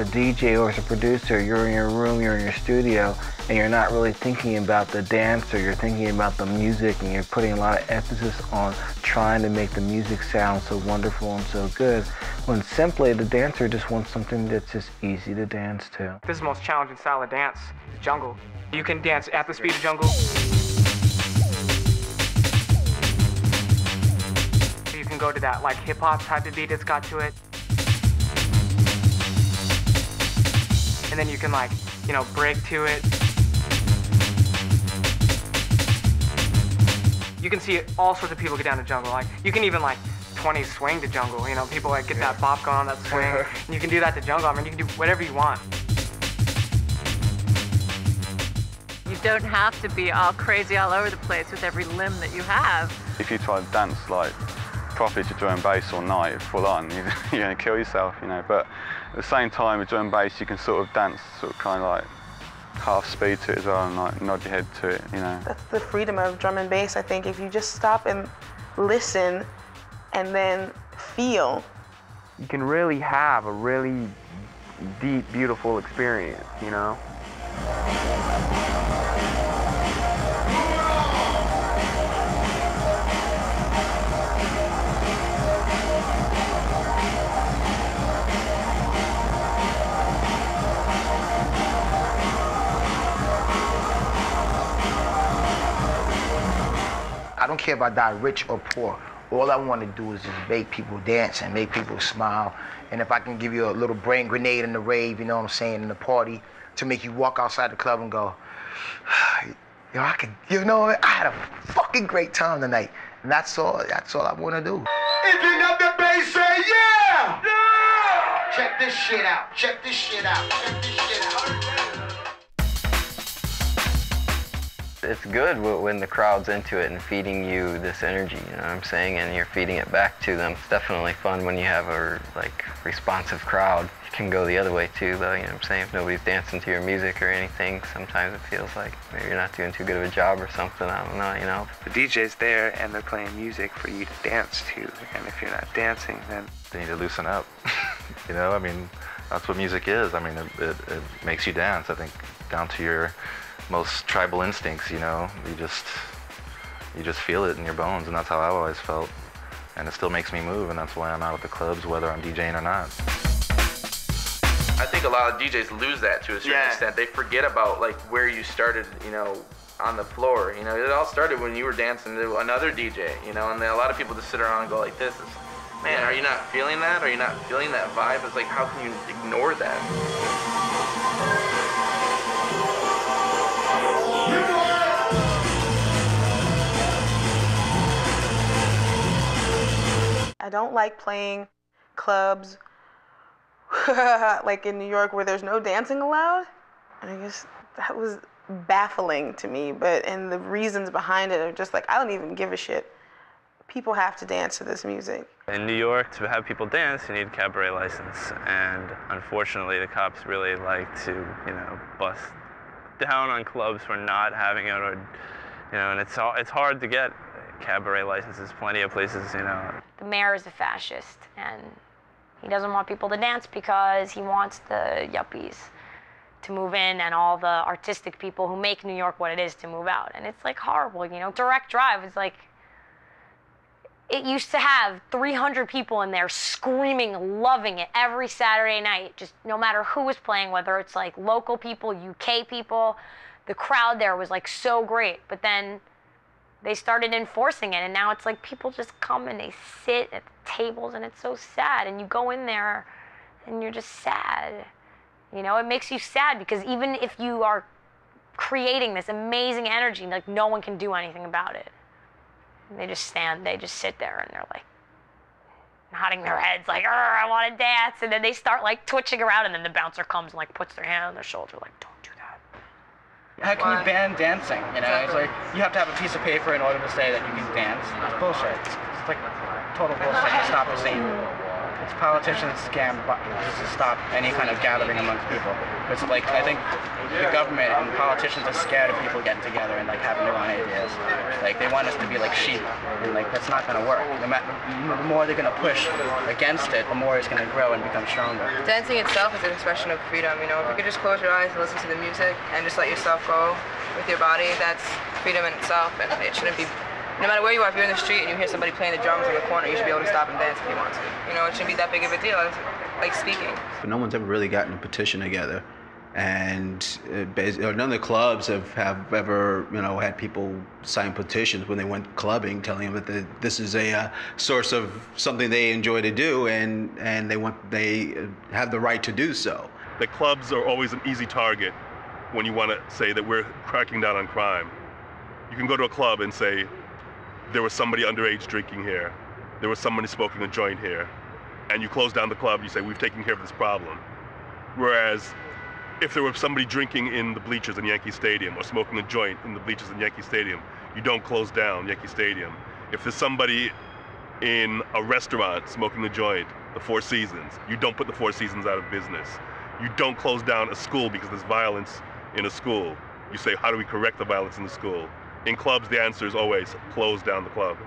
a DJ or as a producer, you're in your room, you're in your studio, and you're not really thinking about the dancer, you're thinking about the music, and you're putting a lot of emphasis on trying to make the music sound so wonderful and so good, when simply the dancer just wants something that's just easy to dance to. This is the most challenging style of dance, jungle. You can dance at the speed of jungle. You can go to that like hip-hop type of beat it's got to it. And then you can like, you know, break to it. You can see all sorts of people get down to jungle. Like, you can even like 20 swing to jungle. You know, people like get that bop going on, that swing. And you can do that to jungle. I mean, you can do whatever you want. You don't have to be all crazy all over the place with every limb that you have. If you try to dance like properly to drum and bass all night, full on, you're going to kill yourself, you know. But at the same time, with drum and bass, you can sort of dance sort of kind of like half speed to it as well and like nod your head to it, you know. That's the freedom of drum and bass, I think. If you just stop and listen and then feel. You can really have a really deep, beautiful experience, you know? I don't care if I die rich or poor. All I want to do is just make people dance and make people smile. And if I can give you a little brain grenade in the rave, you know what I'm saying, in the party, to make you walk outside the club and go, yo, I can, you know, I had a fucking great time tonight. And that's all I want to do. If you got the bass, say yeah! Yeah! Check this shit out, check this shit out, check this shit out. It's good when the crowd's into it and feeding you this energy, you know what I'm saying, and you're feeding it back to them. It's definitely fun when you have a responsive crowd. It can go the other way too, though, you know what I'm saying? If nobody's dancing to your music or anything, sometimes it feels like maybe you're not doing too good of a job or something, I don't know, you know. The DJ's there and they're playing music for you to dance to, and if you're not dancing, then they need to loosen up. You know, I mean, that's what music is. I mean, it makes you dance, I think, down to your most tribal instincts, you know. You just feel it in your bones, and that's how I've always felt. And it still makes me move, and that's why I'm out at the clubs, whether I'm DJing or not. I think a lot of DJs lose that to a certain extent. They forget about like where you started, you know, on the floor. You know, it all started when you were dancing to another DJ, you know, and a lot of people just sit around and go like this. Man, are you not feeling that? Are you not feeling that vibe? It's like, how can you ignore that? I don't like playing clubs like in New York where there's no dancing allowed. I guess that was baffling to me, and the reasons behind it are just like, I don't even give a shit. People have to dance to this music. In New York, to have people dance, you need a cabaret license, and unfortunately the cops really like to, you know, bust down on clubs for not having it, or, you know, and it's hard to get cabaret licenses, plenty of places, you know. The mayor is a fascist, and he doesn't want people to dance because he wants the yuppies to move in and all the artistic people who make New York what it is to move out. And it's like horrible, you know. Direct Drive is like, it used to have 300 people in there screaming, loving it every Saturday night, just no matter who was playing, whether it's like local people, UK people. The crowd there was like so great, but then they started enforcing it, and now it's like people just come and they sit at the tables, and it's so sad. And you go in there and you're just sad. You know, it makes you sad because even if you are creating this amazing energy, like, no one can do anything about it. And they just sit there and they're like nodding their heads like, I want to dance. And then they start like twitching around, and then the bouncer comes and like puts their hand on their shoulder like, don't do that. How can you ban dancing? You know, it's like you have to have a piece of paper in order to say that you can dance. It's bullshit. It's like total bullshit to stop the scene. It's politicians scam just to stop any kind of gathering amongst people. It's like, I think the government and politicians are scared of people getting together and like having their own ideas. Like they want us to be like sheep, and like that's not gonna work. The more they're gonna push against it, the more it's gonna grow and become stronger. Dancing itself is an expression of freedom, you know. If you could just close your eyes and listen to the music and just let yourself go with your body, that's freedom in itself, and it shouldn't be, no matter where you are, if you're in the street and you hear somebody playing the drums in the corner, you should be able to stop and dance if you want to. You know, it shouldn't be that big of a deal. It's like speaking. But no one's ever really gotten a petition together, and none of the clubs have ever, you know, had people sign petitions when they went clubbing, telling them that this is a source of something they enjoy to do, and they have the right to do so. The clubs are always an easy target when you want to say that we're cracking down on crime. You can go to a club and say, there was somebody underage drinking here, there was somebody smoking a joint here, and you close down the club, you say, we've taken care of this problem. Whereas, if there was somebody drinking in the bleachers in Yankee Stadium or smoking a joint in the bleachers in Yankee Stadium, you don't close down Yankee Stadium. If there's somebody in a restaurant smoking a joint, the Four Seasons, you don't put the Four Seasons out of business. You don't close down a school because there's violence in a school. You say, how do we correct the violence in the school? In clubs, the answer is always close down the club.